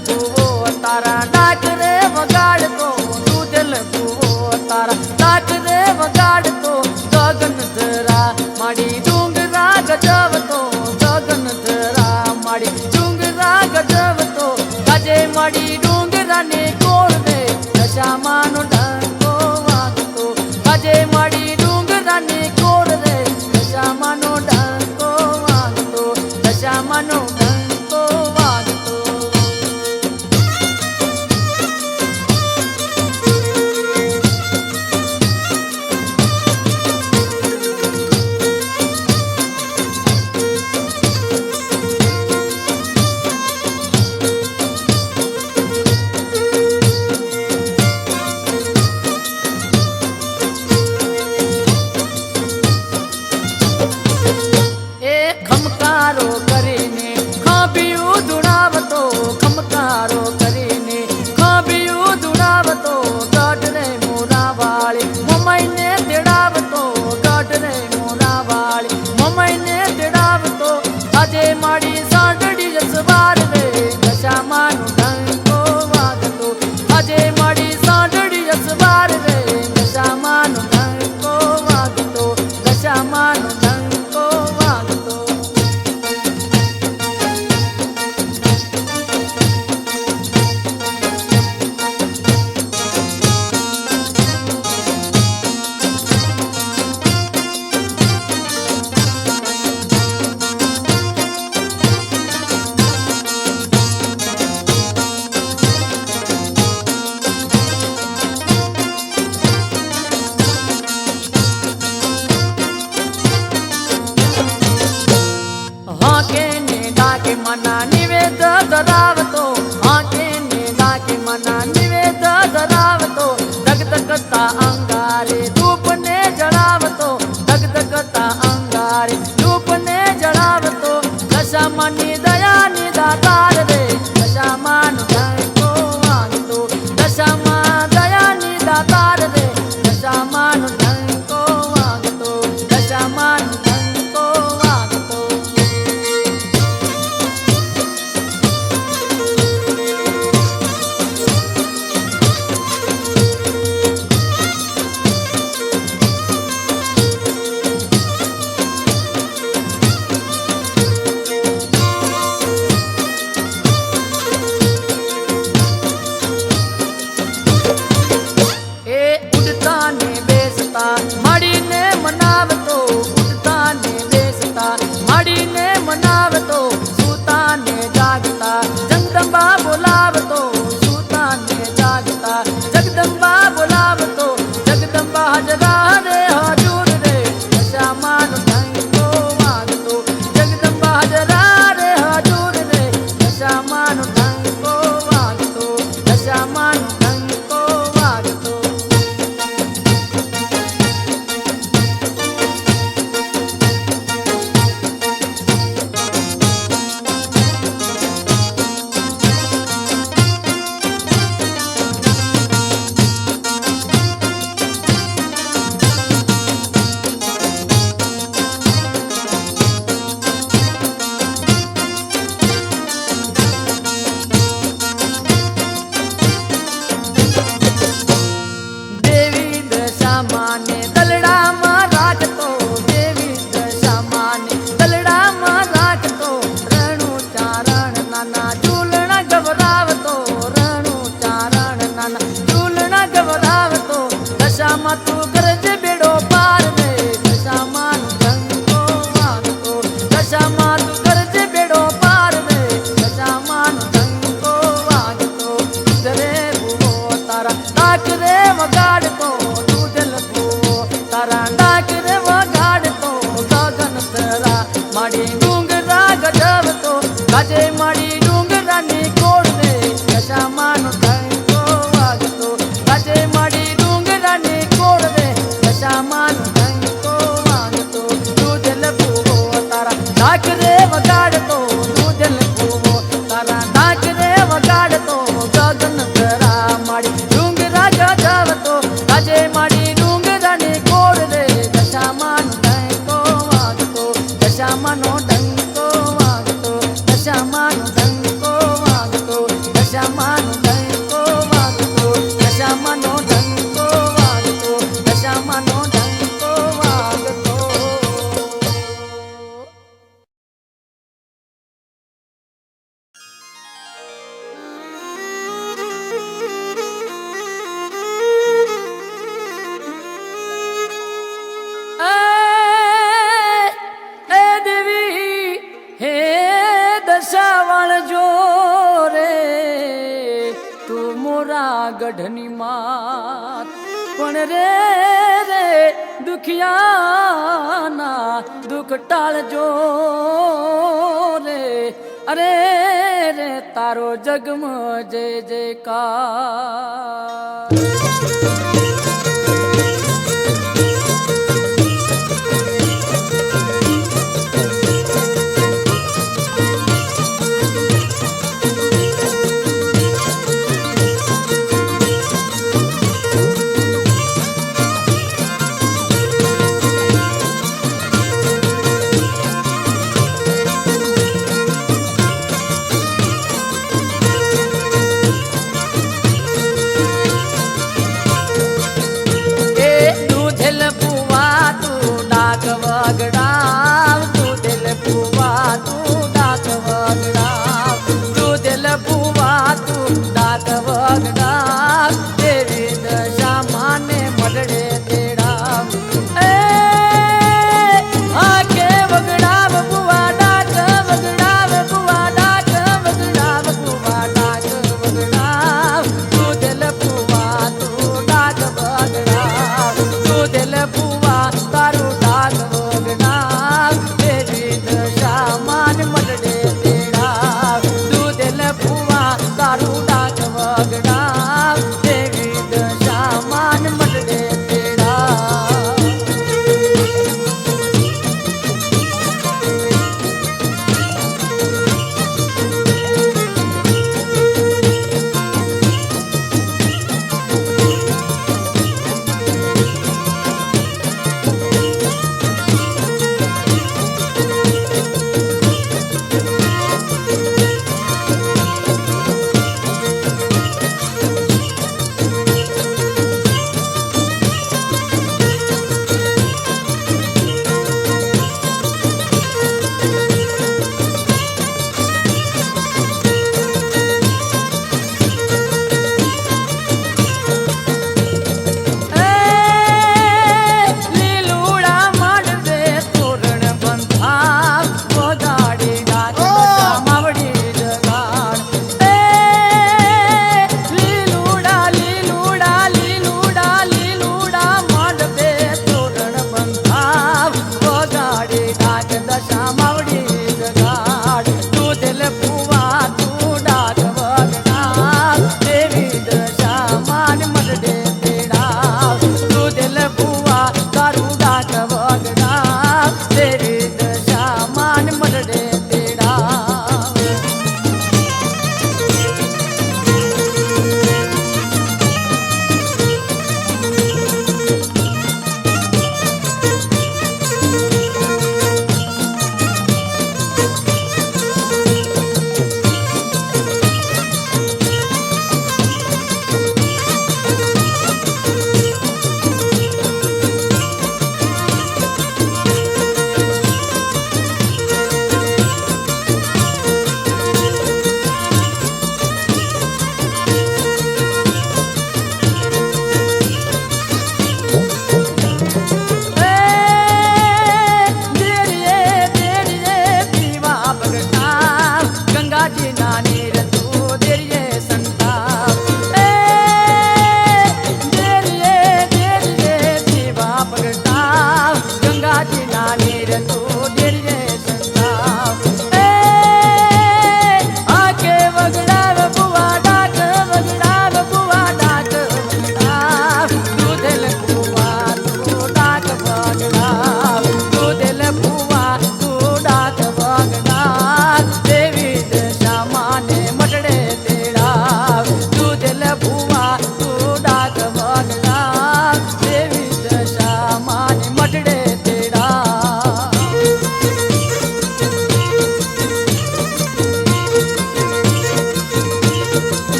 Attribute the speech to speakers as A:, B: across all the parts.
A: ભૂવો તારા ડાક રે વગાડતો દૂધલ ભૂવો તારા ડાક રે વગાડતો ગગન ધરા માડી ડુંગરા ગજવતો ગગન ધરા માડી ડુંગરા ગજવતો ગાજે માડી ડુંગરાને કોળ દે દશામાનો ડંકો વાગતો ગાજે માડી ડુંગરાને કોળ દે દશામાનો ડંકો વાગતો દશામાનો ડંકો વાગતો ખમકારો કરીને ખાંભિયું ધુણાવતો ખમકારો કરીને ખાંભિયું ધુણાવતો ગઢ રે મોરા વાળી મમાઈને તેડાવતો ગઢ રે મોરા વાળી મમાઈને તેડાવતો આજે માડી સાંડડી જસવાર રે દશામાનો ડંકો વાગતો આજે માડી સાંડડી જસવાર રે દશામાનો ડંકો વાગતો દશામાનો ડંકો વાગતો હાકે ને ડાકે મના નિવેદ ધરાવતો હાકે ને ડાકે મના નિવેદ ધરાવતો ધગધગતા અંગારે ધૂપને જળાવતો ધગધગતા અંગારે ધૂપને જળાવતો દશામાની દયાની દાતાર રે દશામાનો ડંકો વાગતો દશામાં દયાની દાતાર રે દશામાનો ડંકો વાગતો દશામાનો ડંકો વાગતો ઉડતા ને બેસતા મળીને મનાવતો ઉડતા ને બેસતા મળીને મનાવતો સૂતા ને જાગતા જગદંબા બોલાવતો સૂતા ને જાગતા જગદંબા બોલાવતો જગદંબા હાજરા રે હાજુર રે દશામાનો ડંકો વાગતો જગદંબા હાજરા રે હાજુર રે દશામાનો ડંકો વાગતો દશામાનો ડંકો વાગતો દેવી દશામાને દલડામાં રાખતો દેવી દશામાને દલડામાં રાખતો રણુ ચારણ નાના ઝૂલણા ગવરાવતો રણુ ચારણ નાના ઝૂલણા ગવરાવતો દશામાં તું કરજે બેડો પાર રે દશામાનો ડંકો વાગતો દશામાં તું કરજે બેડો પાર રે દશામાનો ડંકો વાગતો ધરે ભૂવો તારા ડાક રે વગાડતો દૂધલ ભૂવો તારા ડાક રે વગાડતો ગગન ધરા માડી ડુંગરા ગજવતો ગાજે માડી ડુંગરાની કોળ દે દશામાનો ડંકો વાગતો ગાજે માડી ડુંગરાની કોળ દે દશામાનો ડંકો વાગતો દૂધલ ભૂવો તારા ડાક રે વગાડતો દૂધલ ભૂવો તારા ડાક રે વગાડતો ગગન ધરા માડી ડુંગરા ગજવતો ગાજે માડી ડુંગરાની કોળ દે દશામાનો ડંકો વાગતો દશામાનો ડંકો વાગતો દશામાનો ડંકો વાગતો મોરા ગઢની માત પણ રે રે દુખિયાના દુઃખ ટાળજો રે અરે રે તારો જગમ જય જયકાર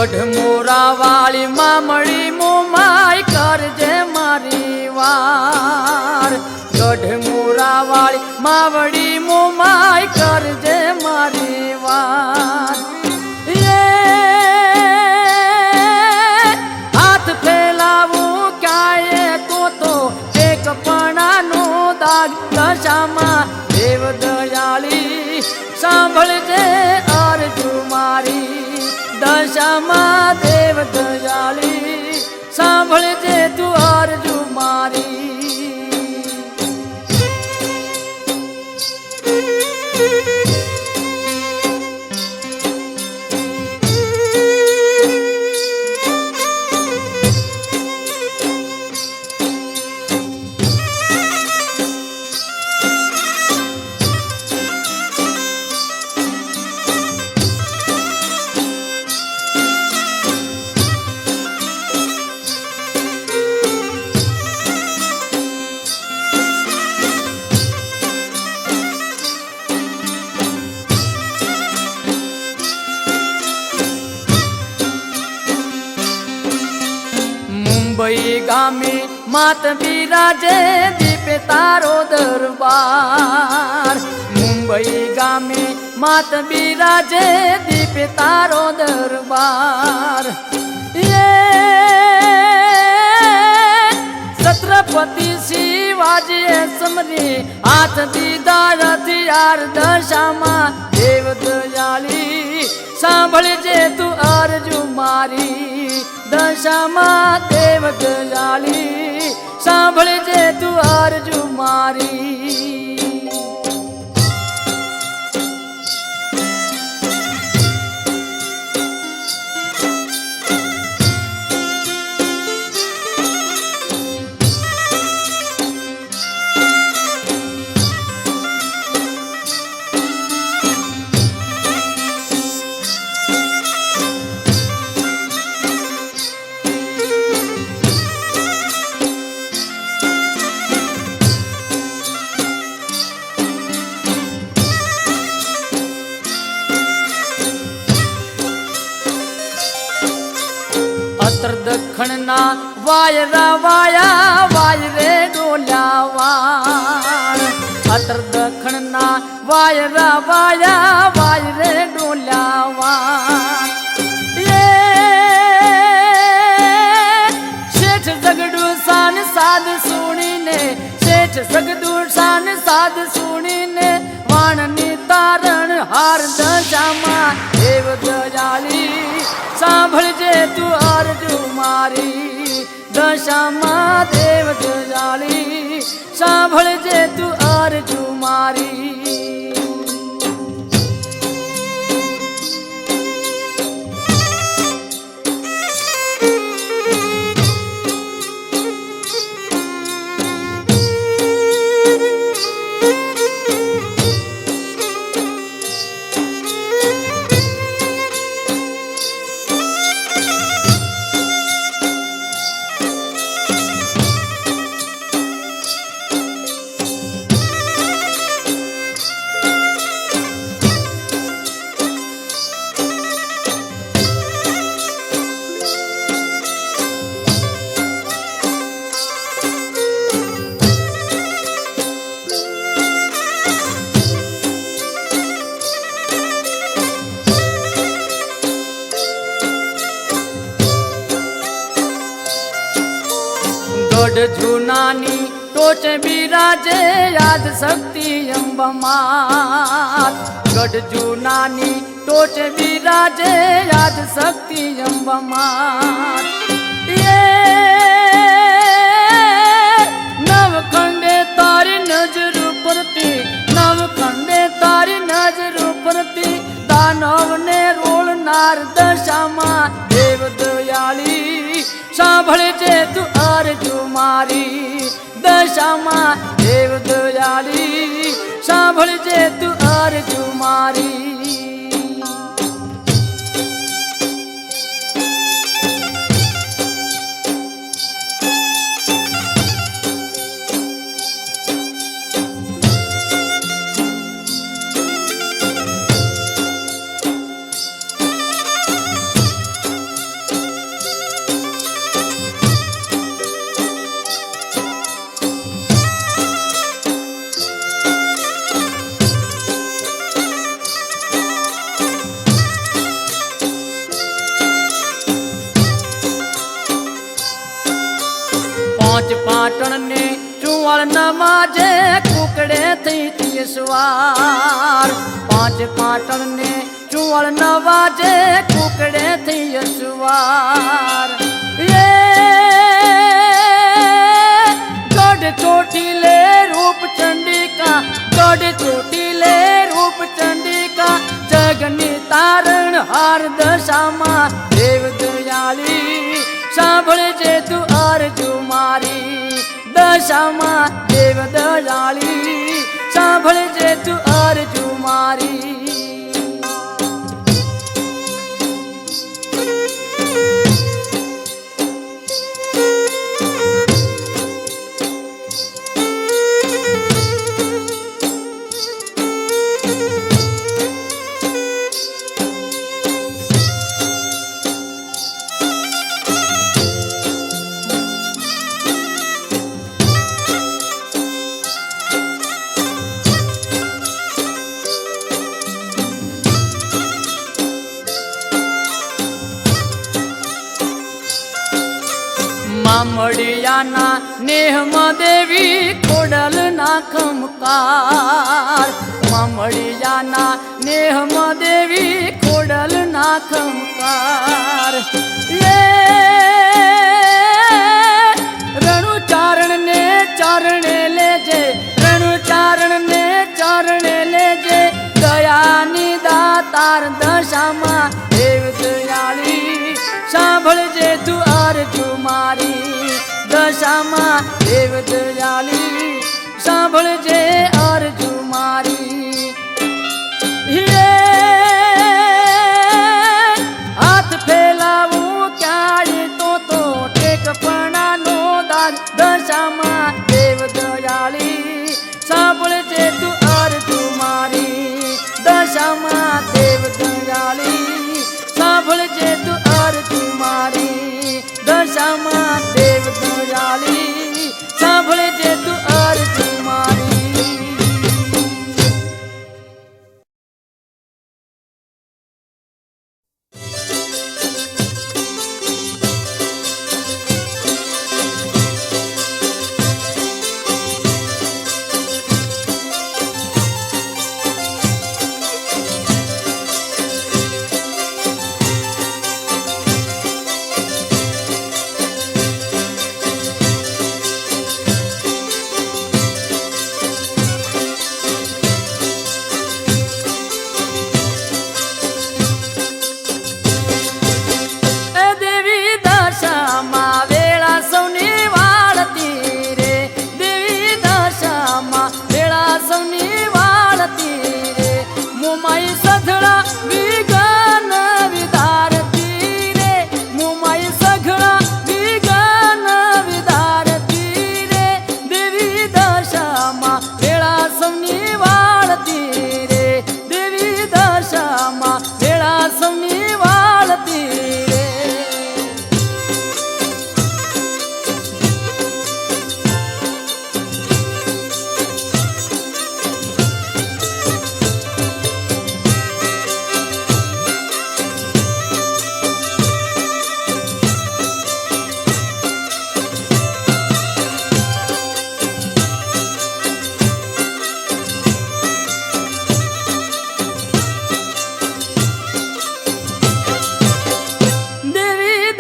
A: ગઢમોરા વાળી માં મળી મોમાઈ કરજે મારી વાર ગઢમોરા વાળી માવડી મોમાઈ કરજે મારી વાર હાથ ફેલાવું ક્યાંય તો એક પણાનો દાગ દશામાં દેવ દયાળી સાંભળજે અરજુ મારી દશામાં દેવ દયાળી સાંભળજે તું અરજુ મારી મુંબઈ ગામે માત બિરાજે દીપે તારો દરબાર મુંબઈ ગામે માત બિરાજે દીપે તારો દરબાર છત્રપતિ શિવાજીએ સમરી હાથ દીધા હથિયાર દશામાં દેવ દયાળી સાંભળજે તું અરજુ મારી દશામાં દેવ દયાળી સાંભળજે તું અરજુ મારી અત્તર દખણના વાયરા વાયા વાય રે ડોલ્યા વાળ અત્તર દખણના વાયરા વાયા વાય રે ડોલ્યા વાળ શેઠ જગડુ સાન સાદ સુણીને શેઠ જગડુ સાન સાદ સુણીને વાણની તારણ હાર દશામાં દેવ દયાળી સાંભળજે તું અરજુ મારી દશામાં દેવ દયાળી સાંભળજે તું અરજુ મારી ગઢ જૂનાની ટોચ બિરાજે યાદ શક્તિ અંબમાત ગઢ જૂનાની ટોચ બિરાજે યાદ શક્તિ અંબમાત નવખંડે તારી નજર પરથી નવખંડે તારી નજર પરથી દાનવને રોળનાર દશામાં દેવ દયાળી સાંભળજે તું અરજુ મારી દશામાં દેવ દયાળી સાંભળજે તું અરજુ મારી પાટણ ને ચુવાળ નમાજે કુકડે થઈ સવાર 5 પાટણ ને ચુવાળ નવાજે કુકડે થઈ સવાર એ ગઢ ચોટીલે રૂપ ચંડિકા ગઢ ચોટીલે રૂપ ચંડિકા જગની તારણ હાર દશામાં દેવ દયાળી સાંભળજે તું અરજુ મારી દશામાં દેવ દયાળી સાંભળજે તું અરજુ મારી મામડિયાના નેહમાં દેવી ખોડલ ના ખમકાર મામડિયાના નેહમાં દેવી ખોડલ ના ખમકાર રણુચારણ ને ચારણે લેજે રણુચારણ ને ચારણે લેજે દયાની દાતાર દશામાં દેવ દયાળી સાંભળજે તું અરજુ મારી દશામાં દેવ દયાળી સાંભળજે અરજુ મારી હાથ ફેલાવું ક્યારે તો ટેકપણાનો દાન દશામાં દેવ દયાળી સાંભળજે તું અરજુ મારી દશામાં દેવ દયાળી સાંભળજે તું અરજુ મારી દશામાં દેવ દયાળી સાંભળજે તું અરજુ મારી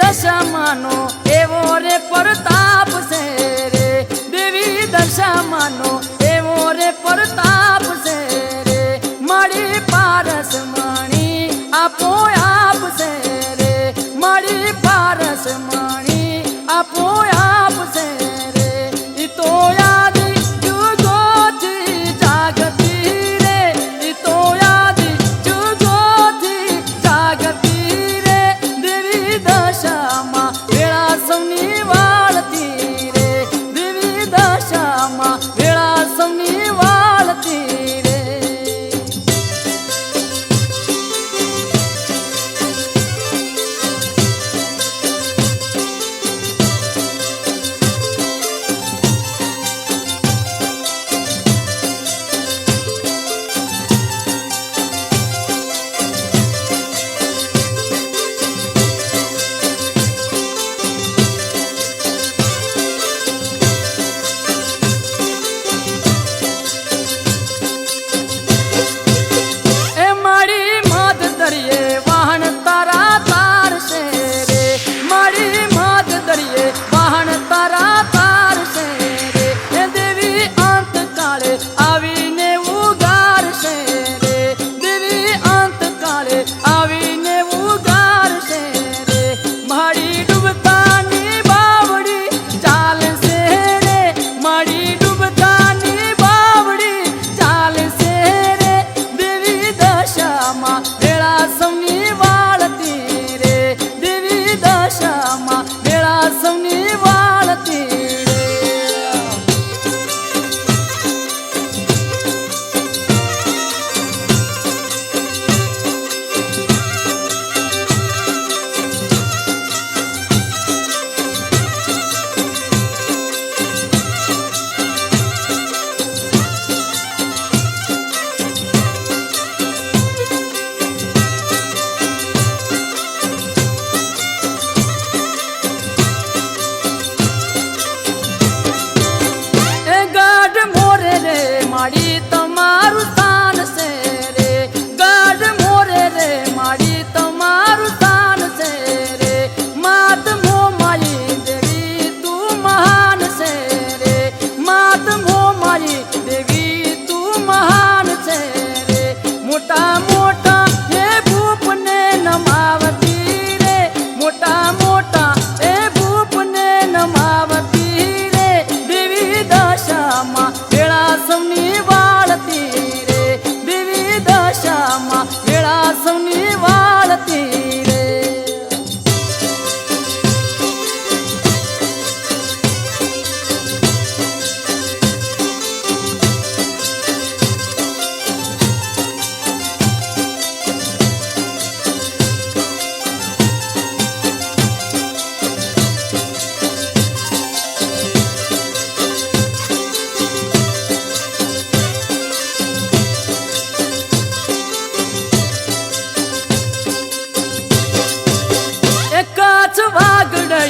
A: દશામાનો એવો રે પ્રતાપ છે રે દેવી દશામાનો એવો રે પ્રતાપ છે રે મારી પારસ મણી આપો આપ છે રે મારી પારસ મણી આપો આપ છે રે ઈ તો યાદ જુગોથી જાગતી રે ઈ તો યાદ જુગોથી જાગતી રે દેવી દશામાં વેળા સૌની વાળ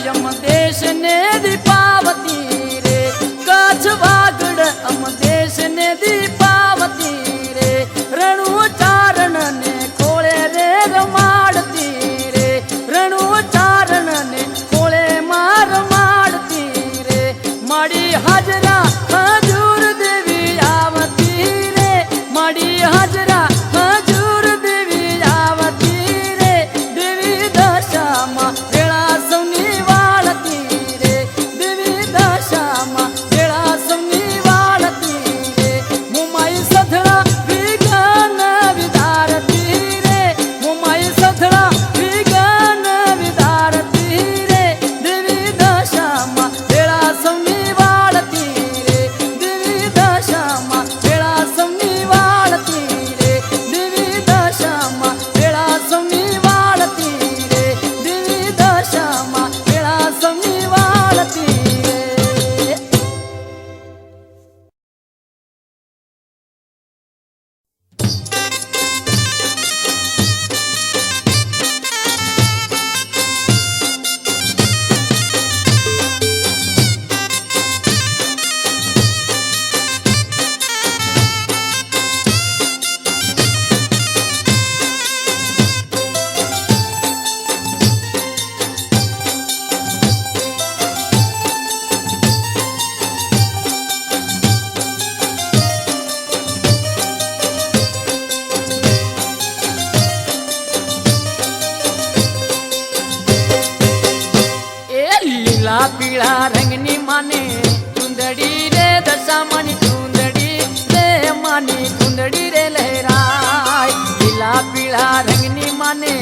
A: यम देश ने दीपावती रे कच्छ वागड़ अम देश ने दीपावती रे रणु चारण ने खोले रे रमाड़ती रे रणु चारण ने खोले मार माड़ती रे माड़ी हाजरा हजूर देवी आवती रे माड़ी हाजरा हजूर देवी आवती रे देवी दशा मा वेळा सौनी वाळती रे देवी दशा मा वेळा सौनी वाळती रे मुंबई सधळा विज्ञान विदारती रे मुंबई सधळा विज्ञान विदारती रे देवी दशा मा वेळा सौनी वाळती रे देवी दशा मा वेळा सौनी वाळती रे देवी दशा मा वेळा सौनी वाळती रे देवी दशा मा वेळा सौनी वाळती रे ए લીલા પીળા રંગની માને ચુંદડી રે દશામાની ચુંદડી રે માની ચુંદડી રે લહેરાય લીલા પીળા રંગની માને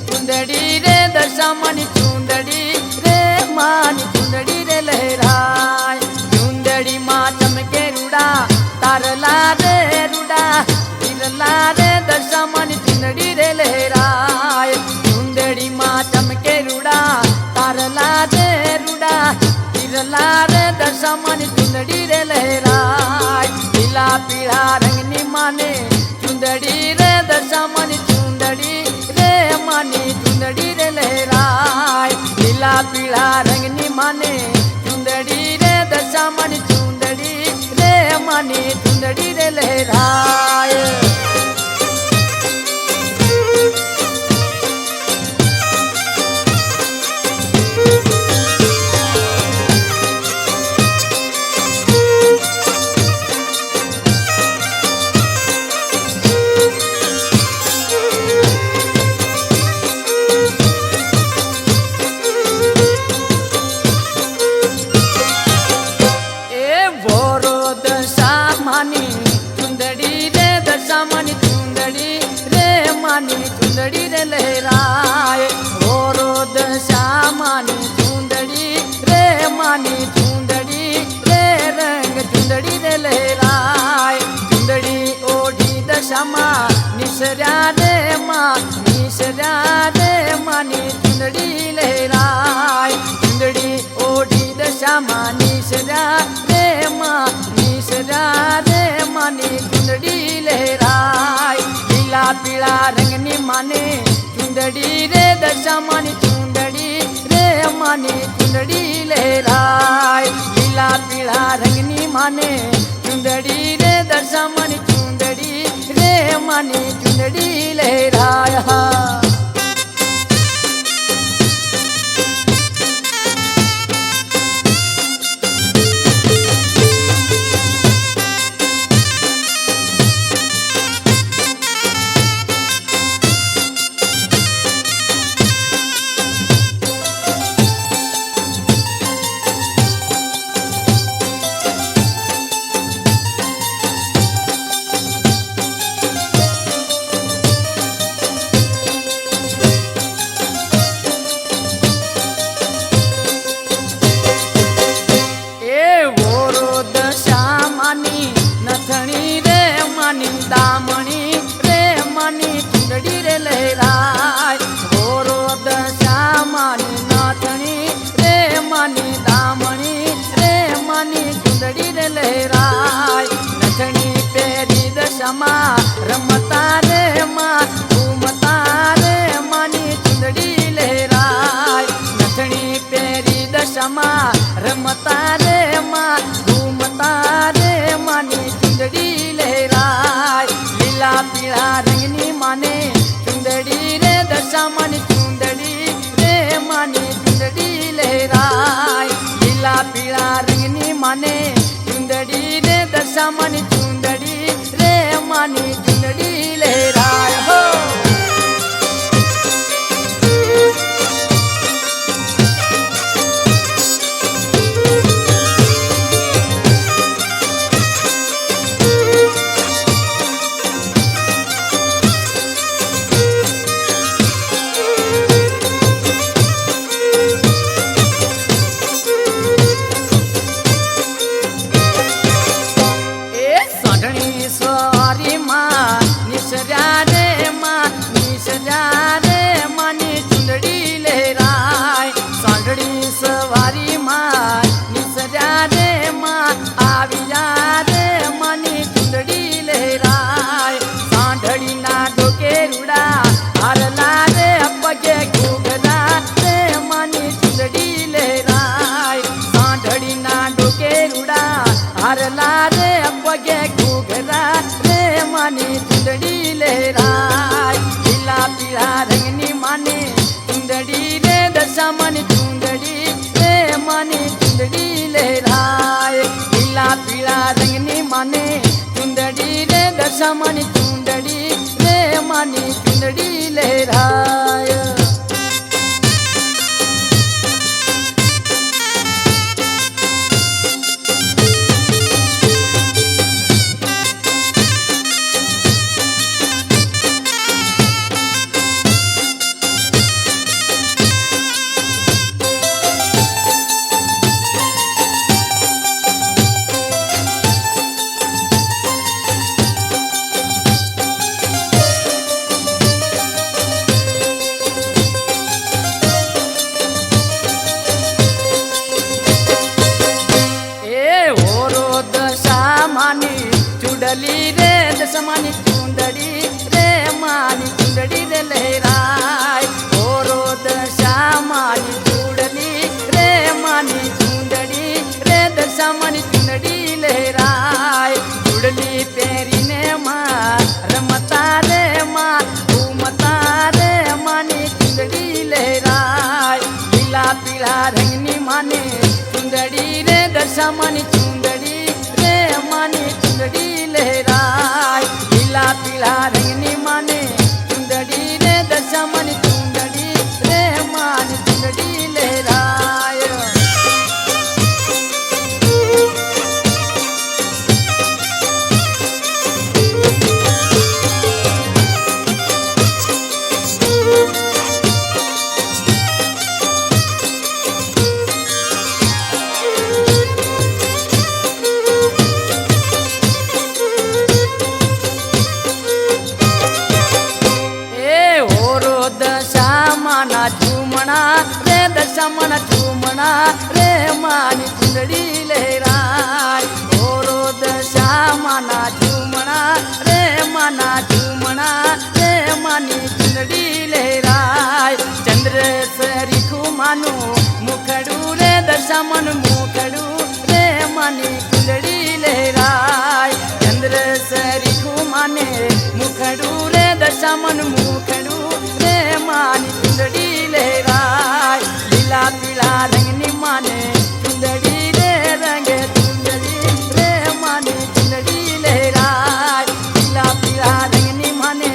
A: ચુંદડી રે દશામાની ચુંદડી રે માની ચુંદડી રે લહેરાય ચુંદડી માં ચમકે રૂડા તારલા રે રૂડા તિરલા રે દશામાની ચુંદડી રે લહેરાય ચુંદડી માં ચમકે રૂડા તારલા રે રૂડા તિરલા રે દશામાની ચુંદડી રે લહેરાય લીલા પીળા રંગની માને ચુંદડી રે દશામાની ચુંદડી રે માની ચુંદડી રે લહેરાય લીલા પીળા રંગની માને ચુંદડી રે દશામાની ચુંદડી રે માની ચુંદડી રે લહેરાય ए वोरो दशामानी चुंदड़ी रे दशामानी चुंदड़ी रे मानी चुंदड़ी रे लहराए वोरो दशामानी चुंदड़ी रे मानी चुंदड़ी रे रंग चुंदड़ी रे लहराए चुंदड़ी ओढ़ी दशामा निसर्या रे मानी चुंदड़ी लहराए चुंदड़ी ओढ़ी दशामा निसर्या रे मानी चुंदड़ी लहराए લીલા પીળા રંગની માને ચુંદડી રે દશામાની ચુંદડી રે માની ચુંદડી લહેરાય લીલા પીળા રંગની માને ચુંદડી રે દશામાની ચુંદડી રે માની ચુંદડી લહેરાય ચુંદડી લહેરાય લીલા પીળા રંગની માને ચુંદડી રે દશામાની ચુંદડી રે માની ચુંદડી લહેરાય હો ચુંદડી લહેરાય લીલા પીળા રંગની માને ચુંદડી રે દશામાની ચુંદડી રે માની ચુંદડી લહેરાય લીલા પીળા રંગની માને ચુંદડી રે દશામાની ચુંદડી રે માની ચુંદડી લહેરાય ચુંદડી રે દશામાની ચુંદડી રે માની ચુંદડી રે લહેરાય ઓરો દશામાની ચુંદડી રે માની ચુંદડી રે દશામાની ચુંદડી લહેરાય ચુંદડી પહેરીને માં રમતા રે માં ઘૂમતા રે માની ચુંદડી લહેરાય લીલા પીળા રંગની માને ચુંદડી રે દશામાની ચુંદડી રે માની ચુંદડી લહેરાય લીલા પીળા રંગની માને ચુંદડી રે દશામાની ચુંદડી રે માની ચુંદડી લહેરાય રે દશામાના ચૂમણા રે માની ચુંદડી લહેરાય ઓરો દશામાના ચૂમણા રે માના ચૂમણા રે માની ચુંદડી લહેરાય ચંદ્ર સરીખું માનું મુખડું રે દશામાનું મુખડું રે માની ચુંદડી લહેરાય ચંદ્ર સરીખું માને મુખડું રે દશામાનું મુખડું રે માની ચુંદડી લહેરાય લીલા પીળા રંગની માને ચુંદડી રે રંગે ચુંદડી રે માની ચુંદડી લહેરાય લીલા પીળા રંગની માને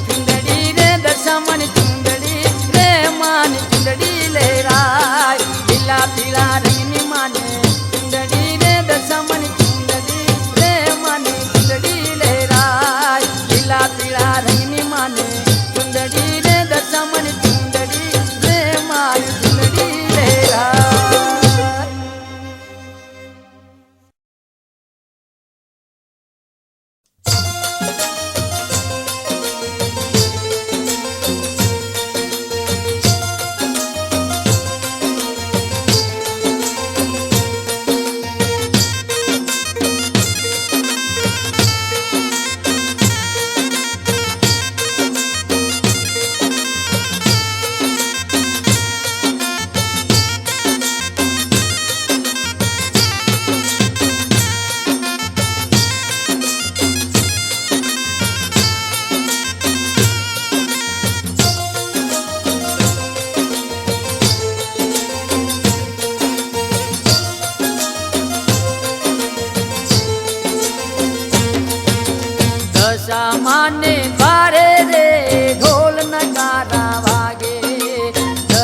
A: ચુંદડી રે દશામાની ચુંદડી રે માની ચુંદડી લહેરાય લીલા પીળા રંગની માને ચુંદડી રે દશામાની ચુંદડી રે માની ચુંદડી લહેરાય લીલા પીળા રંગની માને ચુંદડી રે દશામાની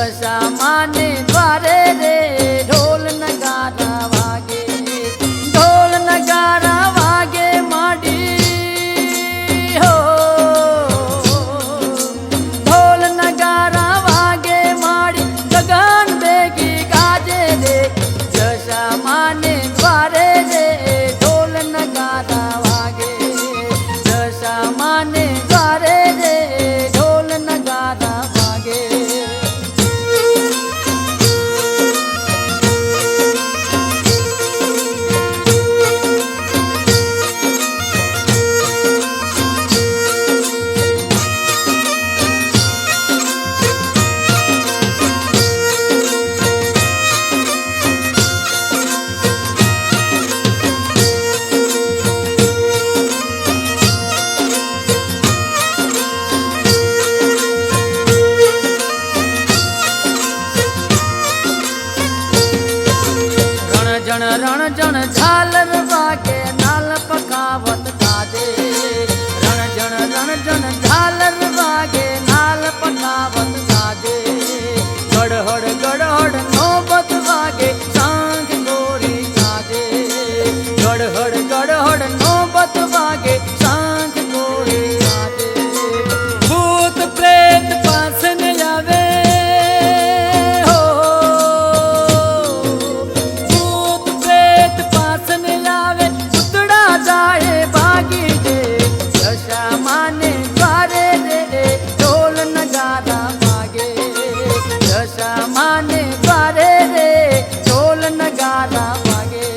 A: દશા માને દ્વારે રે ઢોલ નગારા વાગે, ઢોલ નગારા વાગે માડી હો, ઢોલ નગારા વાગે માડી ગગન ભેગી ગાજે રે દશા માને દ્વારે રે ઢોલ નગારા વાગે, દશા માને દ્વારે રે ઢોલ નગારા વાગે. રણજણ ઝાલર વાગે નાલ પકાવત ગાજે, રણજણ ઝાલર વાગે નાલ પકાવત ગાજે, ગડહડ ગડહડ નોબત વાગે સાંજ ગોરી ગાજે, ગડહડ ગડહડ નોબત વાગે સાંજ ગોરી ગાજે. ભૂત પ્રેત પાસે ન આવે માને દ્વારે રે ઢોલ નગારા વાગે.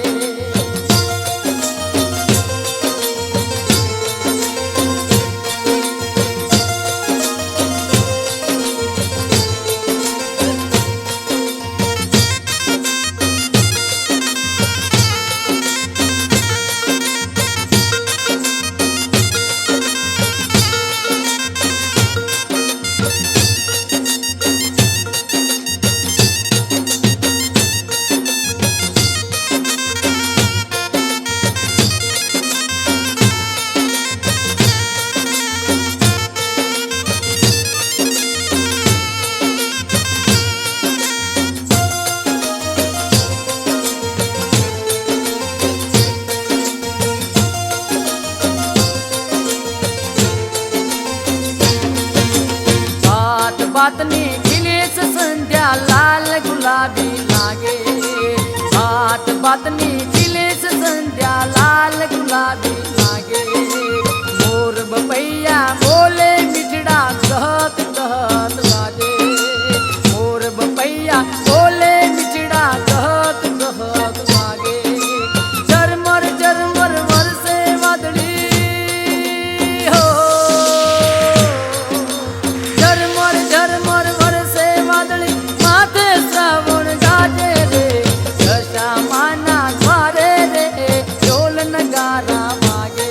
A: बातनी खिलेस संध्या लाल गुलाबी लागे, बात बातनी खिलेस संध्या लाल गुलाबी लागे, मोर बपैया बोले मिठड़ा कहत कहत गाजे, मोर बपैया बोले मिठड़ा कहत कहत गागे. झरमर झरमर वरसे वादड़ी हो, झरमर झरमर वरसे वादळी माथे श्रावण गाजे रे दशा माना द्वारे रे ढोल नगारा वागे.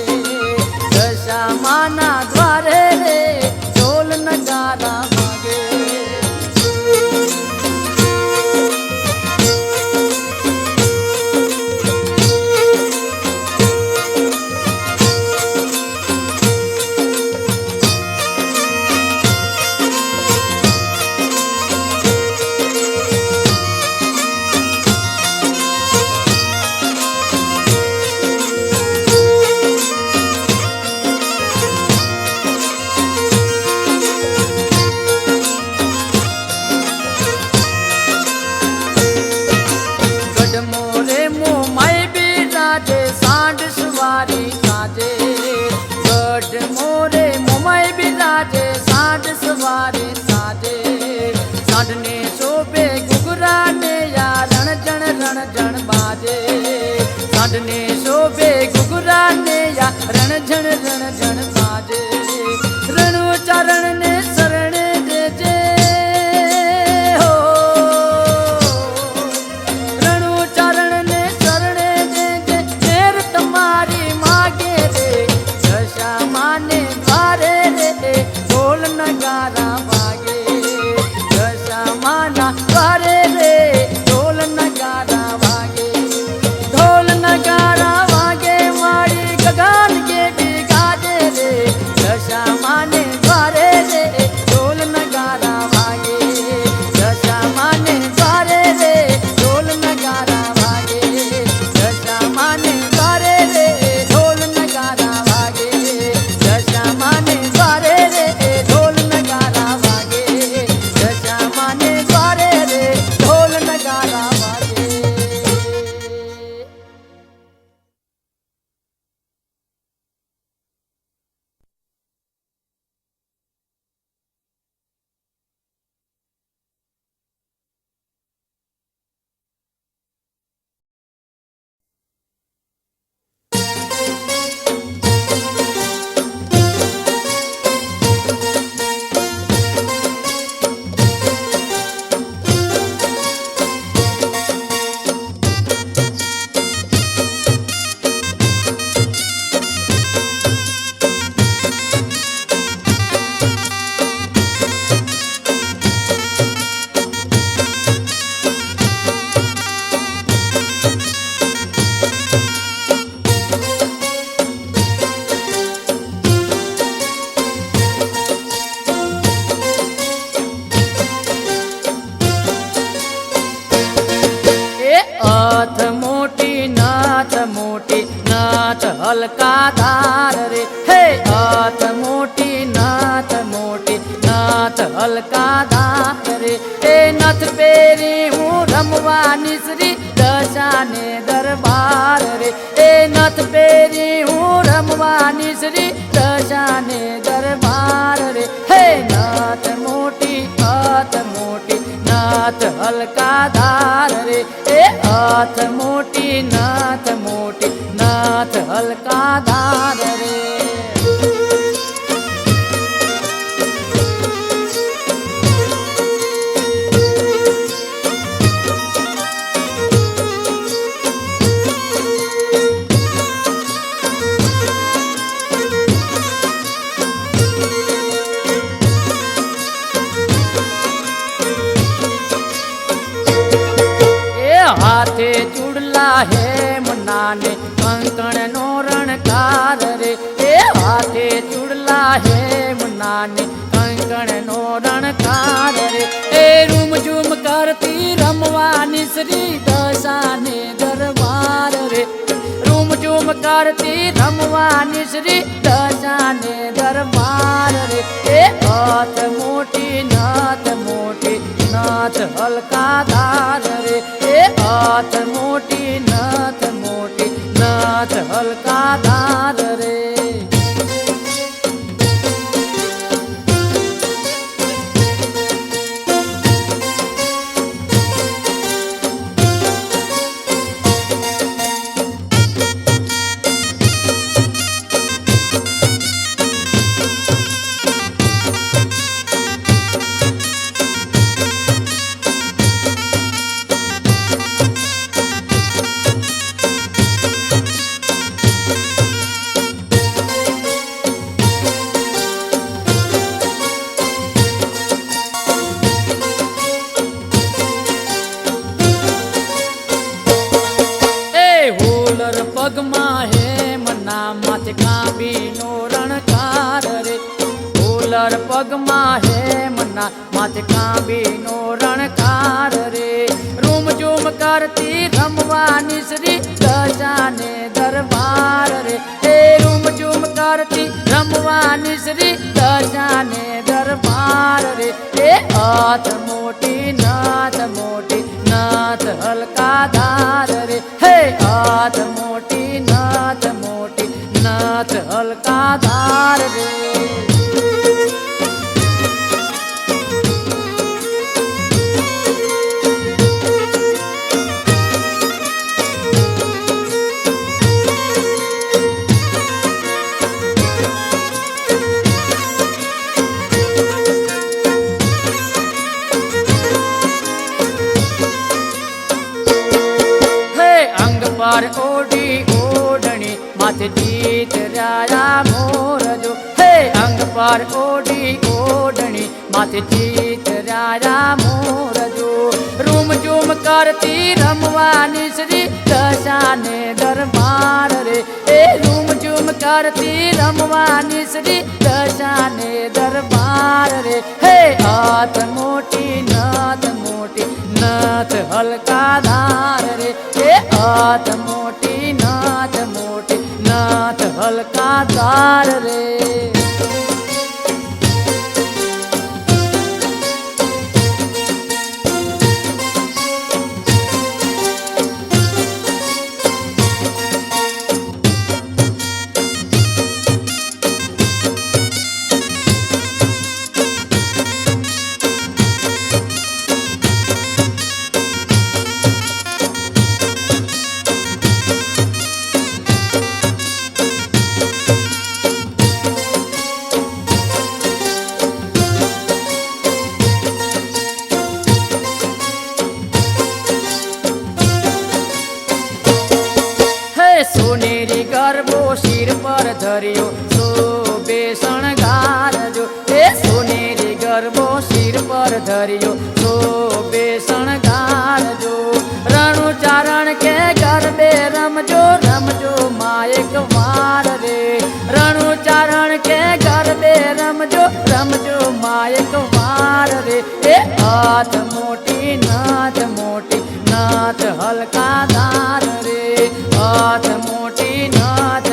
A: હલકા ધાર રે હે હાથ મોટી નાથ હલકા ધાર રે એ નથ પહેરી હું રમવાની શ્રી દશાને દરબાર રે એ નથ પહેરી હું રમવાની શ્રી દશાને દરબાર રે હે નાથ મોટી નાથ હલકા ધાર રે એ હાથ મોટી નાથ હલકા ધાર રે हाथे चुड़ला है मनाने कंकण नो रणकार रे ए हाथे चुड़ला है मनाने कंकण नो रणकार रे ए रूम झूम करती रमवानी श्री दशाने दरबार रे रूम झूम करती रमवानी श्री दशाने दरबार रे ए हाथ मोटी नाथ हलका धार रे ए हाथ मोटी नाथ हलका धार रे पगमा है मना माथे कांबी नो रणकार रे ओलर पगमा है मना माथे कांबी नो रणकार रे रूम झूम करती रमवानी श्री दशाने दरबार रे ए रूम झूम करती रमवानी श्री दशाने दरबार रे ए हाथ मोटी नाथ हलका धार रे हे हाथ मोटी नाथ हलका धार रे पर ओढ़ी ओढ़नी माथे जीत राया मोर जो हे अंग पर ओढ़ी ओढ़नी माथे जीत राया मोर जो रूम झूम करती रमवानी श्री दशाने दरबार रे ए रूम झूम करती रमवानी श्री दशाने दरबार रे हे हाथ मोटी नाथ हलका धार रे ए हाथ मोटी नाथ हलका धार रे सोनेरी गरबो सिर पर धरियो शोभे शणगार जो ए सोनेरी गरबो सिर पर धरियो शोभे शणगार जो रणु चारण के गरबे रमजो मायक वार रे रणु चारण के गरबे रमजो मायक वार रे ए हाथ मोटी नाथ हलका धार रे हाथ मोटी नाथ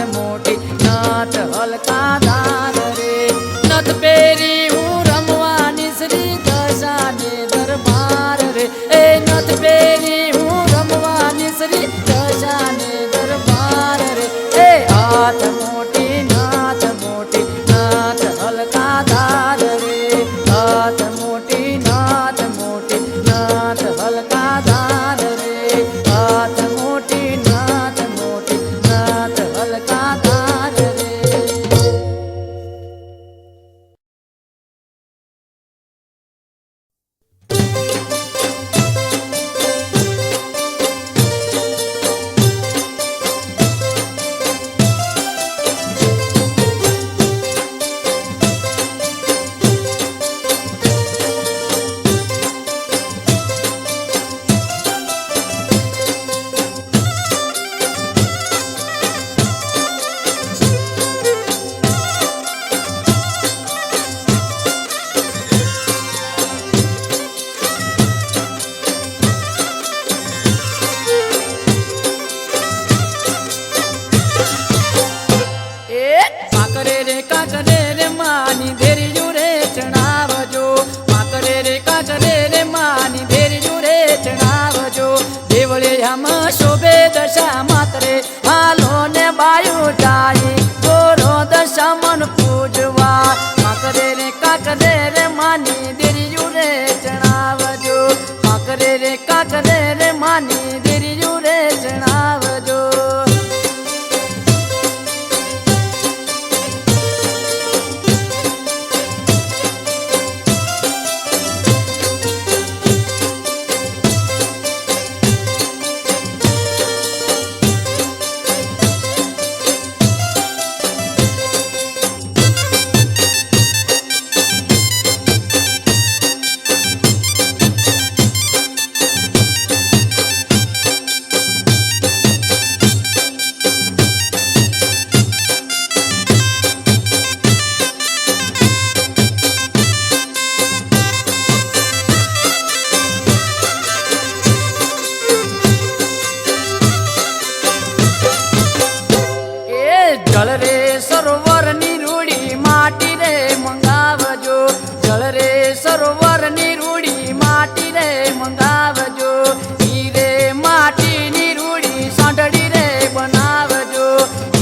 A: રે કાકરે રે માની ધીર્યું રે જણાવજો. જળ રે સરોવરની રૂડી માટી રે મંગાવજો. જળ રે સરોવરની રૂડી માટી રે મંગાવજો. ઈ રે માટીની રૂડી સાંઢળી રે બનાવજો.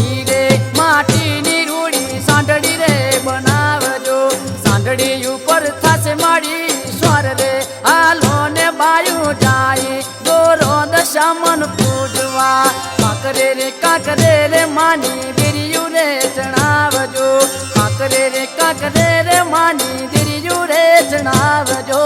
A: ઈ રે માટીની રૂડી સાંઢળી રે બનાવજો. સાંઢળી ઉપર થશે માડી સ્વર રે હાલો ને બાયું જાય દોરો દશામન પૂજવા. કાકરે રે માની ધીર્યું રે જણાવજો. કાકરે રે માની ધીર્યું રે જણાવજો.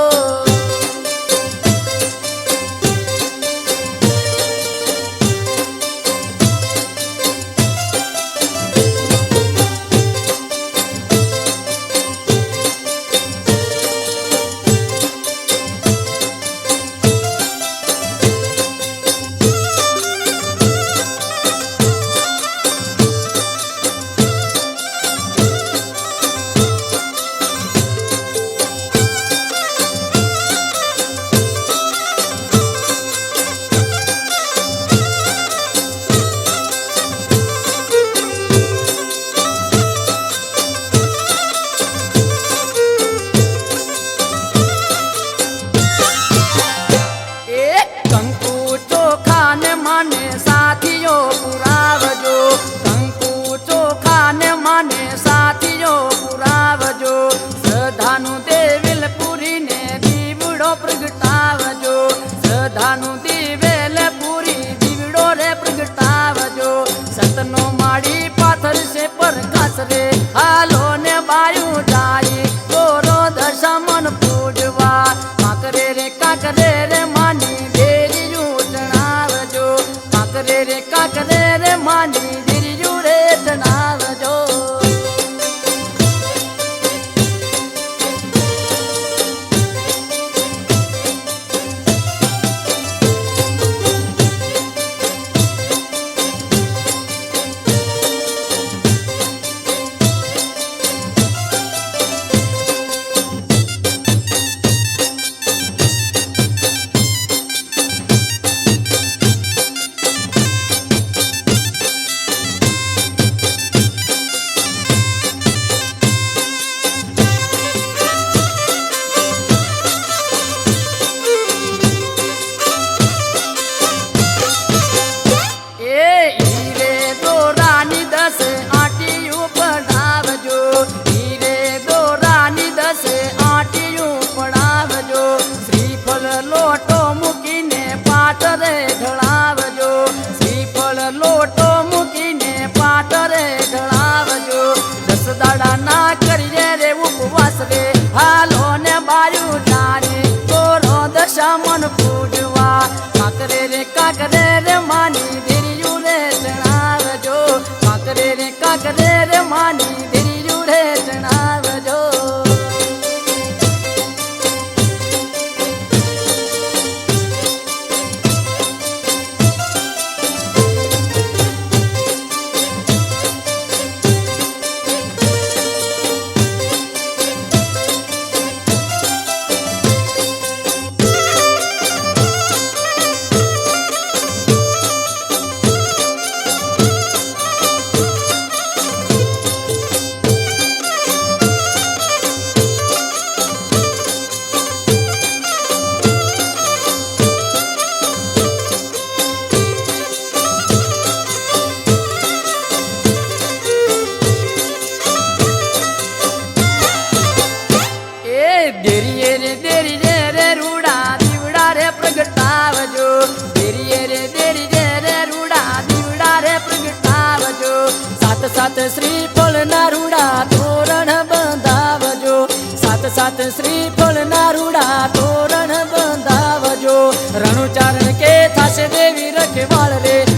A: શ્રદ્ધાનું દિવેલ પૂરી દીવડો રે પ્રગટાવજો. સતનો માડી પાથર છે પ્રકાશ રે હાલો ને બાયું જાય દોરો દશામન પૂજવા. કાકરે રે માની ધીર્યું જણાવજો. કાકરે રે માની ધીર્યું રે જણાવજો. દશામન પૂજવા. કાકરે રે માની ધીર્યું રે જણાવજો. કાકરે રે માની ધીર્યું રે જણાવજો. સાત શ્રીફળના રૂડા તોરણ બંધાવજો સાત સાત શ્રીફળના રૂડા તોરણ બંધાવજો રણુચારણ કે થશે દેવી રખવાળ રે